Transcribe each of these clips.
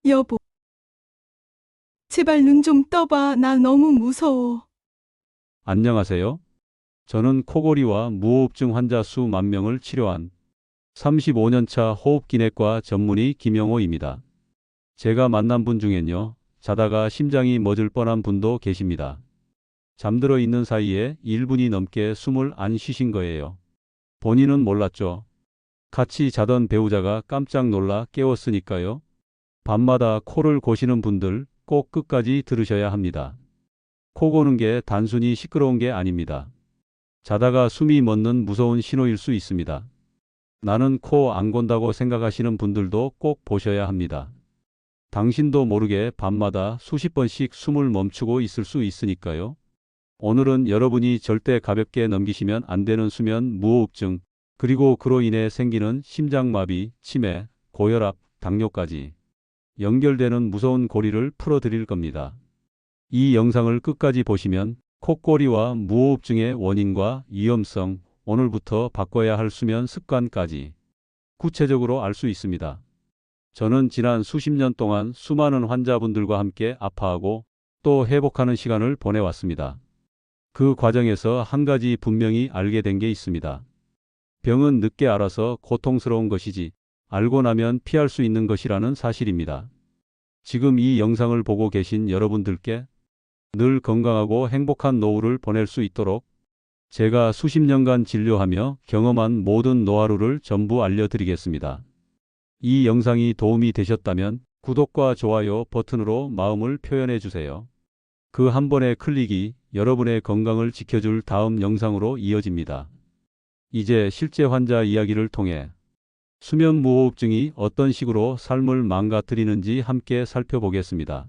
여보, 제발 눈 좀 떠봐. 나 너무 무서워. 안녕하세요. 저는 코골이와 무호흡증 환자 수만 명을 치료한 35년차 호흡기내과 전문의 김영호입니다. 제가 만난 분 중엔요, 자다가 심장이 멎을 뻔한 분도 계십니다. 잠들어 있는 사이에 1분이 넘게 숨을 안 쉬신 거예요. 본인은 몰랐죠. 같이 자던 배우자가 깜짝 놀라 깨웠으니까요. 밤마다 코를 고시는 분들 꼭 끝까지 들으셔야 합니다. 코 고는 게 단순히 시끄러운 게 아닙니다. 자다가 숨이 멎는 무서운 신호일 수 있습니다. 나는 코 안 곤다고 생각하시는 분들도 꼭 보셔야 합니다. 당신도 모르게 밤마다 수십 번씩 숨을 멈추고 있을 수 있으니까요. 오늘은 여러분이 절대 가볍게 넘기시면 안 되는 수면 무호흡증, 그리고 그로 인해 생기는 심장마비, 치매, 고혈압, 당뇨까지 연결되는 무서운 고리를 풀어드릴 겁니다. 이 영상을 끝까지 보시면 콧고리와 무호흡증의 원인과 위험성, 오늘부터 바꿔야 할 수면 습관까지 구체적으로 알 수 있습니다. 저는 지난 수십 년 동안 수많은 환자분들과 함께 아파하고 또 회복하는 시간을 보내왔습니다. 그 과정에서 한 가지 분명히 알게 된 게 있습니다. 병은 늦게 알아서 고통스러운 것이지 알고 나면 피할 수 있는 것이라는 사실입니다. 지금 이 영상을 보고 계신 여러분들께 늘 건강하고 행복한 노후를 보낼 수 있도록 제가 수십 년간 진료하며 경험한 모든 노하우를 전부 알려드리겠습니다. 이 영상이 도움이 되셨다면 구독과 좋아요 버튼으로 마음을 표현해 주세요. 그 한 번의 클릭이 여러분의 건강을 지켜줄 다음 영상으로 이어집니다. 이제 실제 환자 이야기를 통해 수면 무호흡증이 어떤 식으로 삶을 망가뜨리는지 함께 살펴보겠습니다.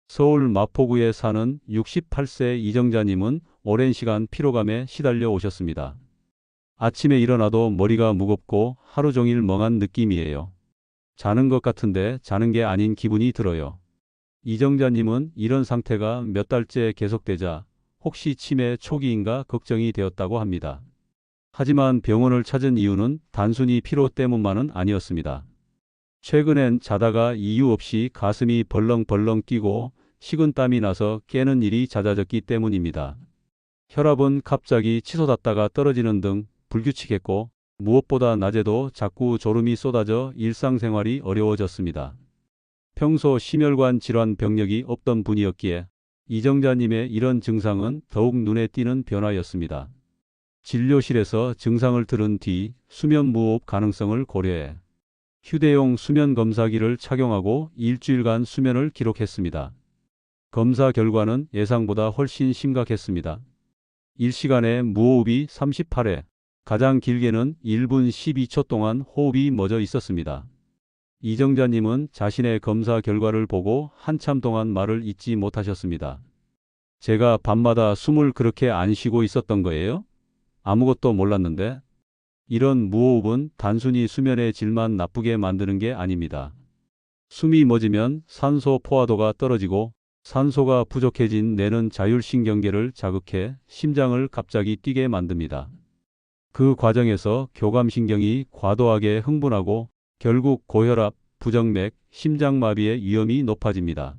서울 마포구에 사는 68세 이정자님은 오랜 시간 피로감에 시달려 오셨습니다. 아침에 일어나도 머리가 무겁고 하루 종일 멍한 느낌이에요. 자는 것 같은데 자는 게 아닌 기분이 들어요. 이정자님은 이런 상태가 몇 달째 계속되자 혹시 치매 초기인가 걱정이 되었다고 합니다. 하지만 병원을 찾은 이유는 단순히 피로 때문만은 아니었습니다. 최근엔 자다가 이유 없이 가슴이 벌렁벌렁 뛰고 식은땀이 나서 깨는 일이 잦아졌기 때문입니다. 혈압은 갑자기 치솟았다가 떨어지는 등 불규칙했고 무엇보다 낮에도 자꾸 졸음이 쏟아져 일상생활이 어려워졌습니다. 평소 심혈관 질환 병력이 없던 분이었기에 이정자님의 이런 증상은 더욱 눈에 띄는 변화였습니다. 진료실에서 증상을 들은 뒤 수면 무호흡 가능성을 고려해 휴대용 수면 검사기를 착용하고 일주일간 수면을 기록했습니다. 검사 결과는 예상보다 훨씬 심각했습니다. 일시간에 무호흡이 38회, 가장 길게는 1분 12초 동안 호흡이 멎어 있었습니다. 이정자님은 자신의 검사 결과를 보고 한참 동안 말을 잇지 못하셨습니다. 제가 밤마다 숨을 그렇게 안 쉬고 있었던 거예요? 아무것도 몰랐는데. 이런 무호흡은 단순히 수면의 질만 나쁘게 만드는 게 아닙니다. 숨이 멎으면 산소 포화도가 떨어지고 산소가 부족해진 뇌는 자율신경계를 자극해 심장을 갑자기 뛰게 만듭니다. 그 과정에서 교감신경이 과도하게 흥분하고 결국 고혈압, 부정맥, 심장마비의 위험이 높아집니다.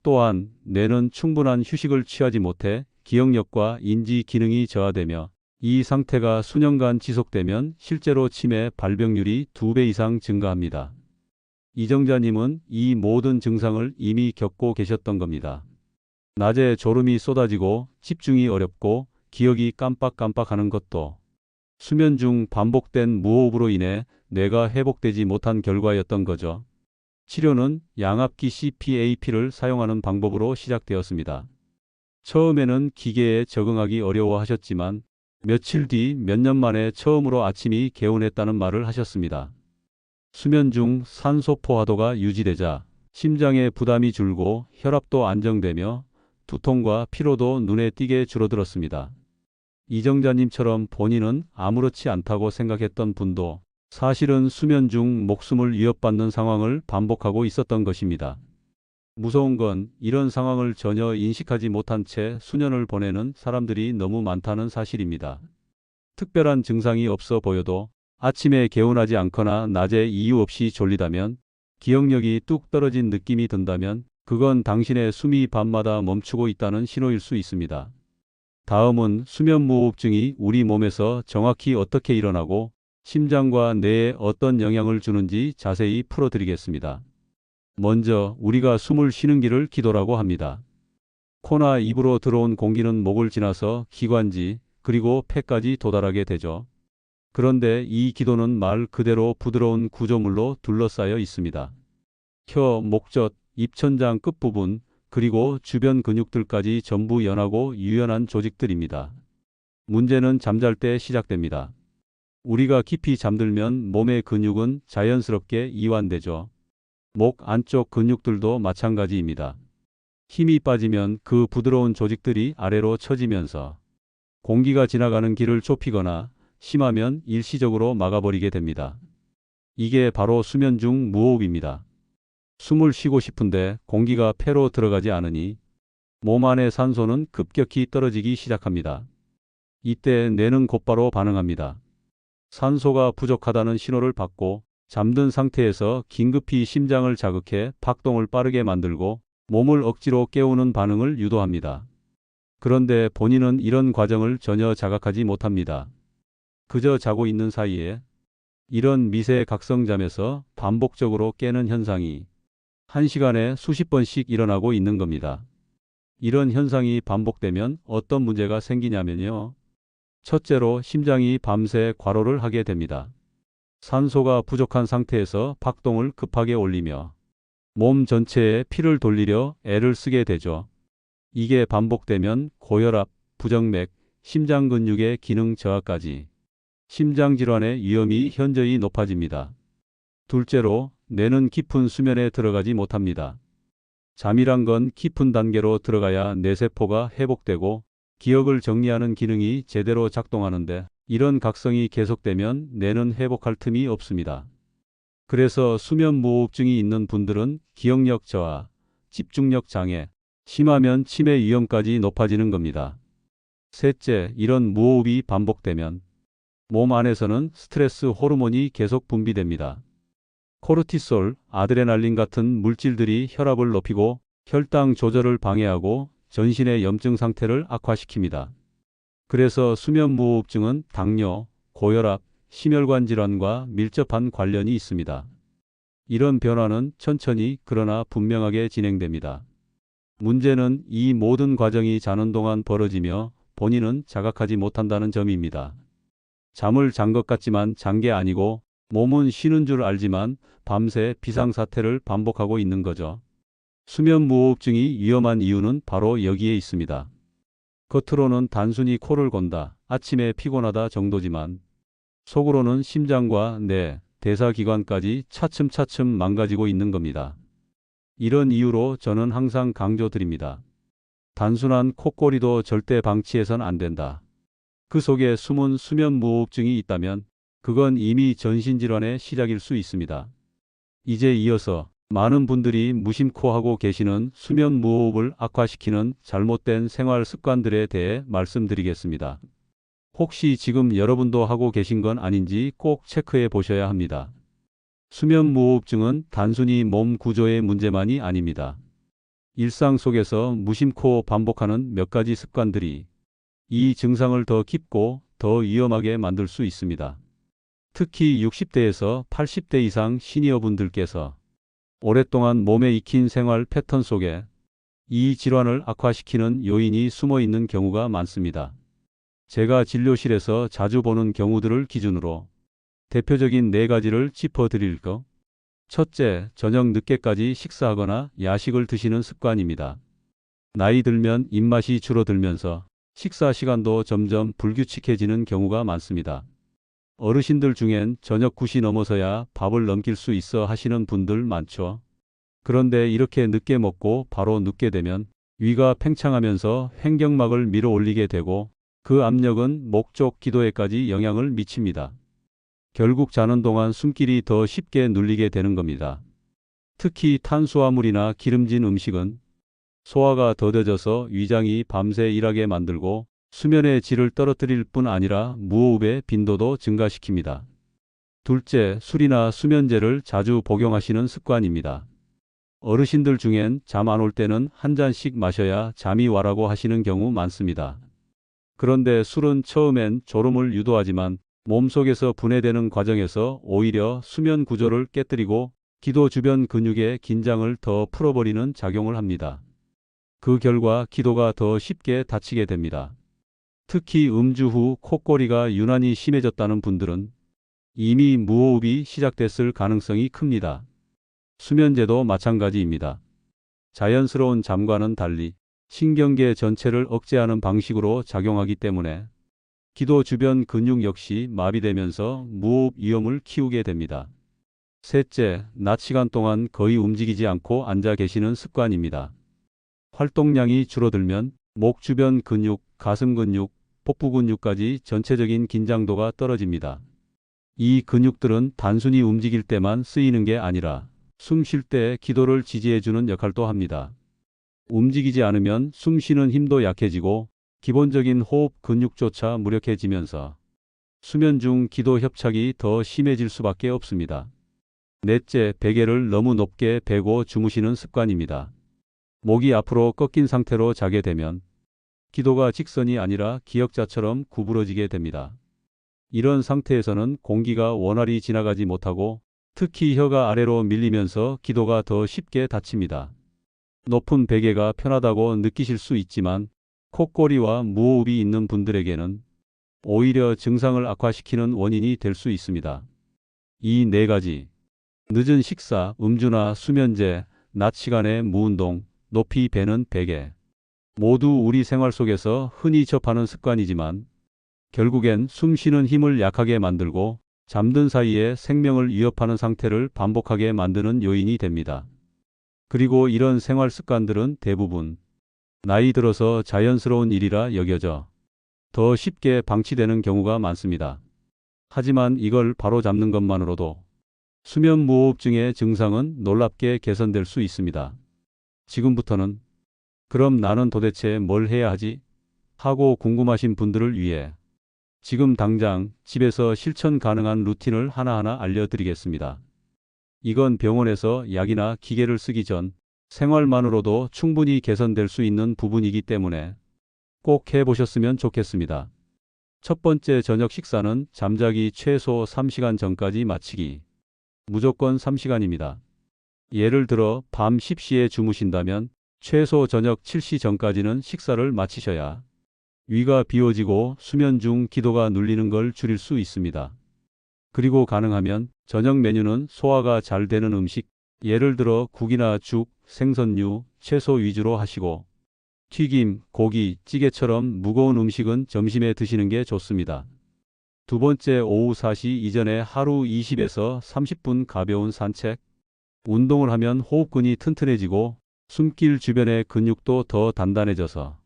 또한 뇌는 충분한 휴식을 취하지 못해 기억력과 인지 기능이 저하되며 이 상태가 수년간 지속되면 실제로 치매 발병률이 2배 이상 증가합니다. 이정자님은 이 모든 증상을 이미 겪고 계셨던 겁니다. 낮에 졸음이 쏟아지고 집중이 어렵고 기억이 깜빡깜빡하는 것도 수면 중 반복된 무호흡으로 인해 뇌가 회복되지 못한 결과였던 거죠. 치료는 양압기 CPAP를 사용하는 방법으로 시작되었습니다. 처음에는 기계에 적응하기 어려워하셨지만 며칠 뒤 몇 년 만에 처음으로 아침이 개운했다는 말을 하셨습니다. 수면 중 산소 포화도가 유지되자 심장의 부담이 줄고 혈압도 안정되며 두통과 피로도 눈에 띄게 줄어들었습니다. 이정자님처럼 본인은 아무렇지 않다고 생각했던 분도 사실은 수면 중 목숨을 위협받는 상황을 반복하고 있었던 것입니다. 무서운 건 이런 상황을 전혀 인식하지 못한 채 수년을 보내는 사람들이 너무 많다는 사실입니다. 특별한 증상이 없어 보여도 아침에 개운하지 않거나 낮에 이유 없이 졸리다면 기억력이 뚝 떨어진 느낌이 든다면 그건 당신의 숨이 밤마다 멈추고 있다는 신호일 수 있습니다. 다음은 수면무호흡증이 우리 몸에서 정확히 어떻게 일어나고 심장과 뇌에 어떤 영향을 주는지 자세히 풀어드리겠습니다. 먼저 우리가 숨을 쉬는 길을 기도라고 합니다. 코나 입으로 들어온 공기는 목을 지나서 기관지 그리고 폐까지 도달하게 되죠. 그런데 이 기도는 말 그대로 부드러운 구조물로 둘러싸여 있습니다. 혀, 목젖, 입천장 끝부분, 그리고 주변 근육들까지 전부 연하고 유연한 조직들입니다. 문제는 잠잘 때 시작됩니다. 우리가 깊이 잠들면 몸의 근육은 자연스럽게 이완되죠. 목 안쪽 근육들도 마찬가지입니다. 힘이 빠지면 그 부드러운 조직들이 아래로 처지면서 공기가 지나가는 길을 좁히거나 심하면 일시적으로 막아버리게 됩니다. 이게 바로 수면 중 무호흡입니다. 숨을 쉬고 싶은데 공기가 폐로 들어가지 않으니 몸 안의 산소는 급격히 떨어지기 시작합니다. 이때 뇌는 곧바로 반응합니다. 산소가 부족하다는 신호를 받고 잠든 상태에서 긴급히 심장을 자극해 박동을 빠르게 만들고 몸을 억지로 깨우는 반응을 유도합니다. 그런데 본인은 이런 과정을 전혀 자각하지 못합니다. 그저 자고 있는 사이에 이런 미세 각성잠에서 반복적으로 깨는 현상이 1시간에 수십 번씩 일어나고 있는 겁니다. 이런 현상이 반복되면 어떤 문제가 생기냐면요. 첫째로 심장이 밤새 과로를 하게 됩니다. 산소가 부족한 상태에서 박동을 급하게 올리며 몸 전체에 피를 돌리려 애를 쓰게 되죠. 이게 반복되면 고혈압, 부정맥, 심장 근육의 기능 저하까지 심장질환의 위험이 현저히 높아집니다. 둘째로 뇌는 깊은 수면에 들어가지 못합니다. 잠이란 건 깊은 단계로 들어가야 뇌세포가 회복되고 기억을 정리하는 기능이 제대로 작동하는데 이런 각성이 계속되면 뇌는 회복할 틈이 없습니다. 그래서 수면무호흡증이 있는 분들은 기억력 저하, 집중력 장애, 심하면 치매 위험까지 높아지는 겁니다. 셋째, 이런 무호흡이 반복되면 몸 안에서는 스트레스 호르몬이 계속 분비됩니다. 코르티솔, 아드레날린 같은 물질들이 혈압을 높이고 혈당 조절을 방해하고 전신의 염증 상태를 악화시킵니다. 그래서 수면무호흡증은 당뇨, 고혈압, 심혈관 질환과 밀접한 관련이 있습니다. 이런 변화는 천천히 그러나 분명하게 진행됩니다. 문제는 이 모든 과정이 자는 동안 벌어지며 본인은 자각하지 못한다는 점입니다. 잠을 잔 것 같지만 잔 게 아니고 몸은 쉬는 줄 알지만 밤새 비상사태를 반복하고 있는 거죠. 수면무호흡증이 위험한 이유는 바로 여기에 있습니다. 겉으로는 단순히 코를 건다, 아침에 피곤하다 정도지만 속으로는 심장과 뇌, 대사기관까지 차츰차츰 망가지고 있는 겁니다. 이런 이유로 저는 항상 강조드립니다. 단순한 콧고리도 절대 방치해선 안 된다. 그 속에 숨은 수면무호흡증이 있다면 그건 이미 전신질환의 시작일 수 있습니다. 이제 이어서 많은 분들이 무심코 하고 계시는 수면무호흡을 악화시키는 잘못된 생활 습관들에 대해 말씀드리겠습니다. 혹시 지금 여러분도 하고 계신 건 아닌지 꼭 체크해 보셔야 합니다. 수면무호흡증은 단순히 몸 구조의 문제만이 아닙니다. 일상 속에서 무심코 반복하는 몇 가지 습관들이 이 증상을 더 깊고 더 위험하게 만들 수 있습니다. 특히 60대에서 80대 이상 시니어분들께서 오랫동안 몸에 익힌 생활 패턴 속에 이 질환을 악화시키는 요인이 숨어 있는 경우가 많습니다. 제가 진료실에서 자주 보는 경우들을 기준으로 대표적인 4가지를 짚어드릴 거. 첫째, 저녁 늦게까지 식사하거나 야식을 드시는 습관입니다. 나이 들면 입맛이 줄어들면서 식사 시간도 점점 불규칙해지는 경우가 많습니다. 어르신들 중엔 저녁 9시 넘어서야 밥을 넘길 수 있어 하시는 분들 많죠. 그런데 이렇게 늦게 먹고 바로 눕게 되면 위가 팽창하면서 횡격막을 밀어 올리게 되고 그 압력은 목 쪽 기도에까지 영향을 미칩니다. 결국 자는 동안 숨길이 더 쉽게 눌리게 되는 겁니다. 특히 탄수화물이나 기름진 음식은 소화가 더뎌져서 위장이 밤새 일하게 만들고 수면의 질을 떨어뜨릴 뿐 아니라 무호흡의 빈도도 증가시킵니다. 둘째, 술이나 수면제를 자주 복용하시는 습관입니다. 어르신들 중엔 잠 안 올 때는 한 잔씩 마셔야 잠이 와라고 하시는 경우 많습니다. 그런데 술은 처음엔 졸음을 유도하지만 몸속에서 분해되는 과정에서 오히려 수면 구조를 깨뜨리고 기도 주변 근육의 긴장을 더 풀어버리는 작용을 합니다. 그 결과 기도가 더 쉽게 다치게 됩니다. 특히 음주 후 콧골이가 유난히 심해졌다는 분들은 이미 무호흡이 시작됐을 가능성이 큽니다. 수면제도 마찬가지입니다. 자연스러운 잠과는 달리 신경계 전체를 억제하는 방식으로 작용하기 때문에 기도 주변 근육 역시 마비되면서 무호흡 위험을 키우게 됩니다. 셋째, 낮 시간 동안 거의 움직이지 않고 앉아 계시는 습관입니다. 활동량이 줄어들면 목 주변 근육, 가슴 근육, 복부 근육까지 전체적인 긴장도가 떨어집니다. 이 근육들은 단순히 움직일 때만 쓰이는 게 아니라 숨 쉴 때 기도를 지지해주는 역할도 합니다. 움직이지 않으면 숨 쉬는 힘도 약해지고 기본적인 호흡 근육조차 무력해지면서 수면 중 기도 협착이 더 심해질 수밖에 없습니다. 넷째, 베개를 너무 높게 베고 주무시는 습관입니다. 목이 앞으로 꺾인 상태로 자게 되면 기도가 직선이 아니라 기역자처럼 구부러지게 됩니다. 이런 상태에서는 공기가 원활히 지나가지 못하고 특히 혀가 아래로 밀리면서 기도가 더 쉽게 다칩니다. 높은 베개가 편하다고 느끼실 수 있지만 콧골이와 무호흡이 있는 분들에게는 오히려 증상을 악화시키는 원인이 될 수 있습니다. 이 네 가지, 늦은 식사, 음주나 수면제, 낮 시간에 무운동, 높이 베는 베개, 모두 우리 생활 속에서 흔히 접하는 습관이지만 결국엔 숨 쉬는 힘을 약하게 만들고 잠든 사이에 생명을 위협하는 상태를 반복하게 만드는 요인이 됩니다. 그리고 이런 생활 습관들은 대부분 나이 들어서 자연스러운 일이라 여겨져 더 쉽게 방치되는 경우가 많습니다. 하지만 이걸 바로잡는 것만으로도 수면 무호흡증의 증상은 놀랍게 개선될 수 있습니다. 지금부터는 그럼 나는 도대체 뭘 해야 하지? 하고 궁금하신 분들을 위해 지금 당장 집에서 실천 가능한 루틴을 하나하나 알려드리겠습니다. 이건 병원에서 약이나 기계를 쓰기 전 생활만으로도 충분히 개선될 수 있는 부분이기 때문에 꼭 해보셨으면 좋겠습니다. 첫 번째, 저녁 식사는 잠자기 최소 3시간 전까지 마치기. 무조건 3시간입니다. 예를 들어 밤 10시에 주무신다면 최소 저녁 7시 전까지는 식사를 마치셔야 위가 비워지고 수면 중 기도가 눌리는 걸 줄일 수 있습니다. 그리고 가능하면 저녁 메뉴는 소화가 잘 되는 음식, 예를 들어 국이나 죽, 생선류, 채소 위주로 하시고 튀김, 고기, 찌개처럼 무거운 음식은 점심에 드시는 게 좋습니다. 두 번째, 오후 4시 이전에 하루 20에서 30분 가벼운 산책, 운동을 하면 호흡근이 튼튼해지고 숨길 주변의 근육도 더 단단해져서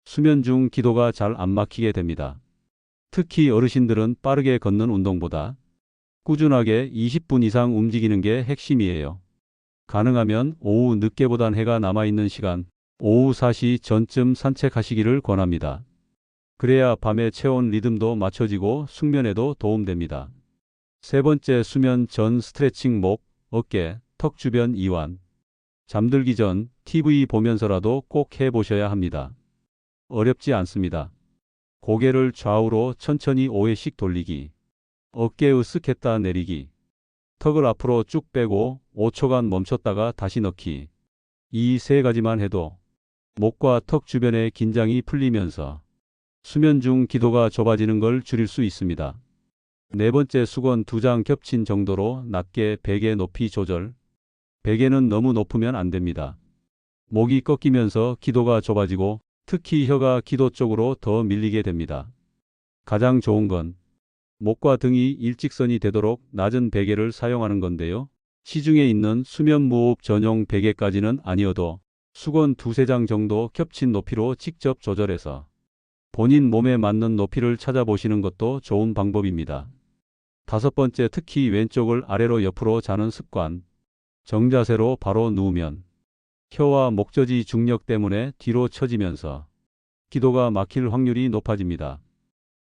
수면 중 기도가 잘 안 막히게 됩니다. 특히 어르신들은 빠르게 걷는 운동보다 꾸준하게 20분 이상 움직이는 게 핵심이에요. 가능하면 오후 늦게보단 해가 남아있는 시간, 오후 4시 전쯤 산책하시기를 권합니다. 그래야 밤의 체온 리듬도 맞춰지고 숙면에도 도움됩니다. 세 번째, 수면 전 스트레칭, 목, 어깨, 턱 주변 이완. 잠들기 전 TV 보면서라도 꼭 해보셔야 합니다. 어렵지 않습니다. 고개를 좌우로 천천히 5회씩 돌리기, 어깨 으쓱했다 내리기, 턱을 앞으로 쭉 빼고 5초간 멈췄다가 다시 넣기. 이 세 가지만 해도 목과 턱 주변의 긴장이 풀리면서 수면 중 기도가 좁아지는 걸 줄일 수 있습니다. 네 번째, 수건 2장 겹친 정도로 낮게 베개 높이 조절. 베개는 너무 높으면 안 됩니다. 목이 꺾이면서 기도가 좁아지고 특히 혀가 기도 쪽으로 더 밀리게 됩니다. 가장 좋은 건 목과 등이 일직선이 되도록 낮은 베개를 사용하는 건데요. 시중에 있는 수면 무호흡 전용 베개까지는 아니어도 수건 2-3장 정도 겹친 높이로 직접 조절해서 본인 몸에 맞는 높이를 찾아보시는 것도 좋은 방법입니다. 다섯 번째, 특히 왼쪽을 아래로 옆으로 자는 습관. 정자세로 바로 누우면 혀와 목젖이 중력 때문에 뒤로 처지면서 기도가 막힐 확률이 높아집니다.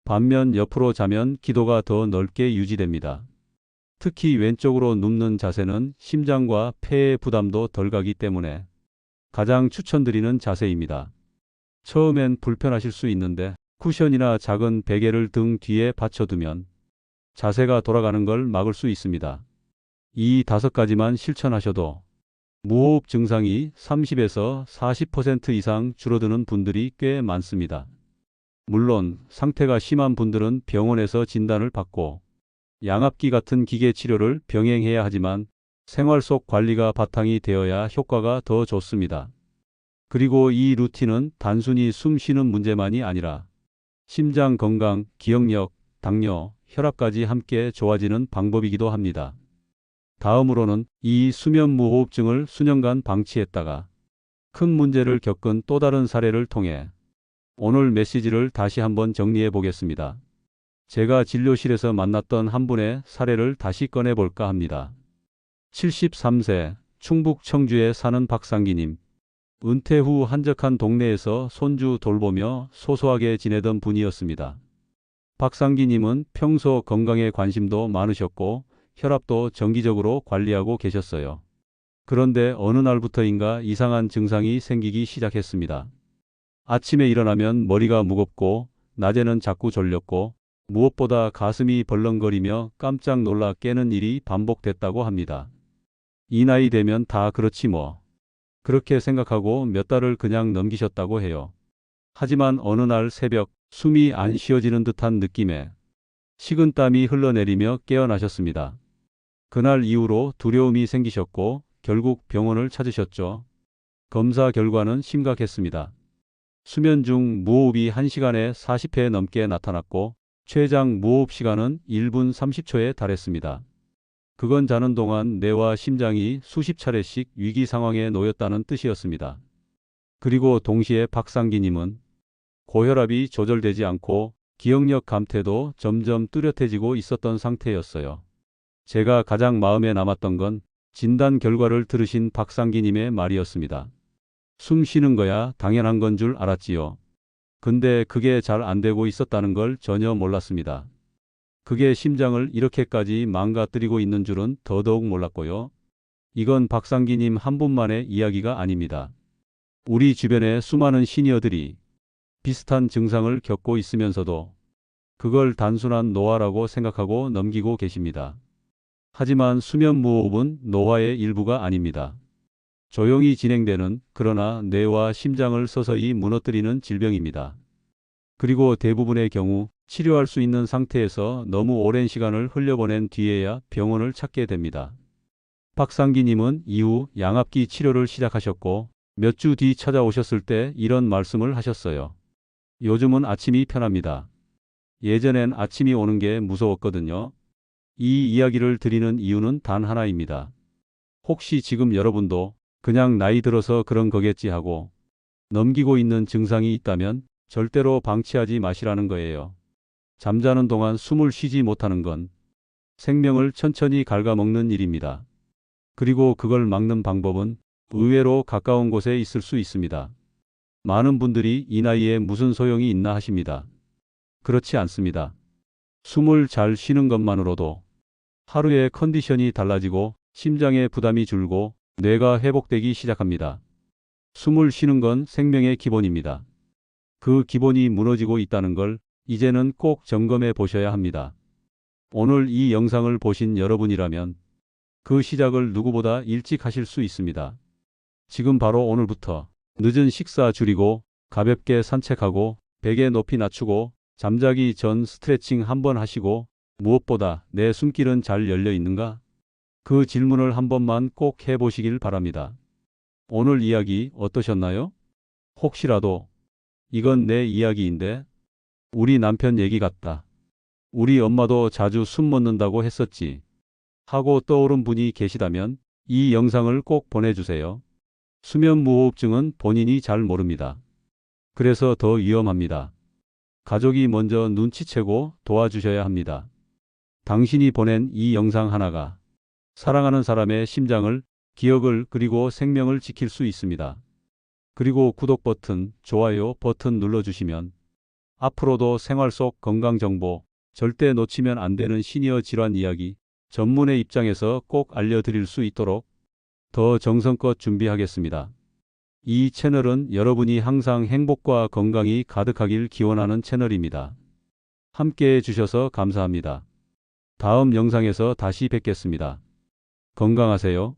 반면 옆으로 자면 기도가 더 넓게 유지됩니다. 특히 왼쪽으로 눕는 자세는 심장과 폐의 부담도 덜 가기 때문에 가장 추천드리는 자세입니다. 처음엔 불편하실 수 있는데 쿠션이나 작은 베개를 등 뒤에 받쳐두면 자세가 돌아가는 걸 막을 수 있습니다. 이 5가지만 실천하셔도 무호흡 증상이 30에서 40% 이상 줄어드는 분들이 꽤 많습니다. 물론 상태가 심한 분들은 병원에서 진단을 받고 양압기 같은 기계 치료를 병행해야 하지만 생활 속 관리가 바탕이 되어야 효과가 더 좋습니다. 그리고 이 루틴은 단순히 숨 쉬는 문제만이 아니라 심장 건강, 기억력, 당뇨, 혈압까지 함께 좋아지는 방법이기도 합니다. 다음으로는 이 수면 무호흡증을 수년간 방치했다가 큰 문제를 겪은 또 다른 사례를 통해 오늘 메시지를 다시 한번 정리해 보겠습니다. 제가 진료실에서 만났던 한 분의 사례를 다시 꺼내 볼까 합니다. 73세 충북 청주에 사는 박상기님. 은퇴 후 한적한 동네에서 손주 돌보며 소소하게 지내던 분이었습니다. 박상기님은 평소 건강에 관심도 많으셨고 혈압도 정기적으로 관리하고 계셨어요. 그런데 어느 날부터인가 이상한 증상이 생기기 시작했습니다. 아침에 일어나면 머리가 무겁고 낮에는 자꾸 졸렸고 무엇보다 가슴이 벌렁거리며 깜짝 놀라 깨는 일이 반복됐다고 합니다. 이 나이 되면 다 그렇지 뭐. 그렇게 생각하고 몇 달을 그냥 넘기셨다고 해요. 하지만 어느 날 새벽 숨이 안 쉬어지는 듯한 느낌에 식은땀이 흘러내리며 깨어나셨습니다. 그날 이후로 두려움이 생기셨고 결국 병원을 찾으셨죠. 검사 결과는 심각했습니다. 수면 중 무호흡이 1시간에 40회 넘게 나타났고 최장 무호흡 시간은 1분 30초에 달했습니다. 그건 자는 동안 뇌와 심장이 수십 차례씩 위기 상황에 놓였다는 뜻이었습니다. 그리고 동시에 박상기님은 고혈압이 조절되지 않고 기억력 감퇴도 점점 뚜렷해지고 있었던 상태였어요. 제가 가장 마음에 남았던 건 진단 결과를 들으신 박상기님의 말이었습니다. 숨 쉬는 거야 당연한 건 줄 알았지요. 근데 그게 잘 안 되고 있었다는 걸 전혀 몰랐습니다. 그게 심장을 이렇게까지 망가뜨리고 있는 줄은 더더욱 몰랐고요. 이건 박상기님 한 분만의 이야기가 아닙니다. 우리 주변의 수많은 시니어들이 비슷한 증상을 겪고 있으면서도 그걸 단순한 노화라고 생각하고 넘기고 계십니다. 하지만 수면 무호흡은 노화의 일부가 아닙니다. 조용히 진행되는 그러나 뇌와 심장을 서서히 무너뜨리는 질병입니다. 그리고 대부분의 경우 치료할 수 있는 상태에서 너무 오랜 시간을 흘려보낸 뒤에야 병원을 찾게 됩니다. 박상기님은 이후 양압기 치료를 시작하셨고 몇 주 뒤 찾아오셨을 때 이런 말씀을 하셨어요. 요즘은 아침이 편합니다. 예전엔 아침이 오는 게 무서웠거든요. 이 이야기를 드리는 이유는 단 하나입니다. 혹시 지금 여러분도 그냥 나이 들어서 그런 거겠지 하고 넘기고 있는 증상이 있다면 절대로 방치하지 마시라는 거예요. 잠자는 동안 숨을 쉬지 못하는 건 생명을 천천히 갉아먹는 일입니다. 그리고 그걸 막는 방법은 의외로 가까운 곳에 있을 수 있습니다. 많은 분들이 이 나이에 무슨 소용이 있나 하십니다. 그렇지 않습니다. 숨을 잘 쉬는 것만으로도 하루의 컨디션이 달라지고 심장의 부담이 줄고 뇌가 회복되기 시작합니다. 숨을 쉬는 건 생명의 기본입니다. 그 기본이 무너지고 있다는 걸 이제는 꼭 점검해 보셔야 합니다. 오늘 이 영상을 보신 여러분이라면 그 시작을 누구보다 일찍 하실 수 있습니다. 지금 바로 오늘부터 늦은 식사 줄이고 가볍게 산책하고 베개 높이 낮추고 잠자기 전 스트레칭 한번 하시고 무엇보다 내 숨길은 잘 열려 있는가? 그 질문을 한 번만 꼭 해보시길 바랍니다. 오늘 이야기 어떠셨나요? 혹시라도 이건 내 이야기인데 우리 남편 얘기 같다. 우리 엄마도 자주 숨 멎는다고 했었지. 하고 떠오른 분이 계시다면 이 영상을 꼭 보내주세요. 수면 무호흡증은 본인이 잘 모릅니다. 그래서 더 위험합니다. 가족이 먼저 눈치채고 도와주셔야 합니다. 당신이 보낸 이 영상 하나가 사랑하는 사람의 심장을, 기억을 그리고 생명을 지킬 수 있습니다. 그리고 구독 버튼, 좋아요 버튼 눌러주시면 앞으로도 생활 속 건강 정보, 절대 놓치면 안 되는 시니어 질환 이야기, 전문의 입장에서 꼭 알려드릴 수 있도록 더 정성껏 준비하겠습니다. 이 채널은 여러분이 항상 행복과 건강이 가득하길 기원하는 채널입니다. 함께 해주셔서 감사합니다. 다음 영상에서 다시 뵙겠습니다. 건강하세요.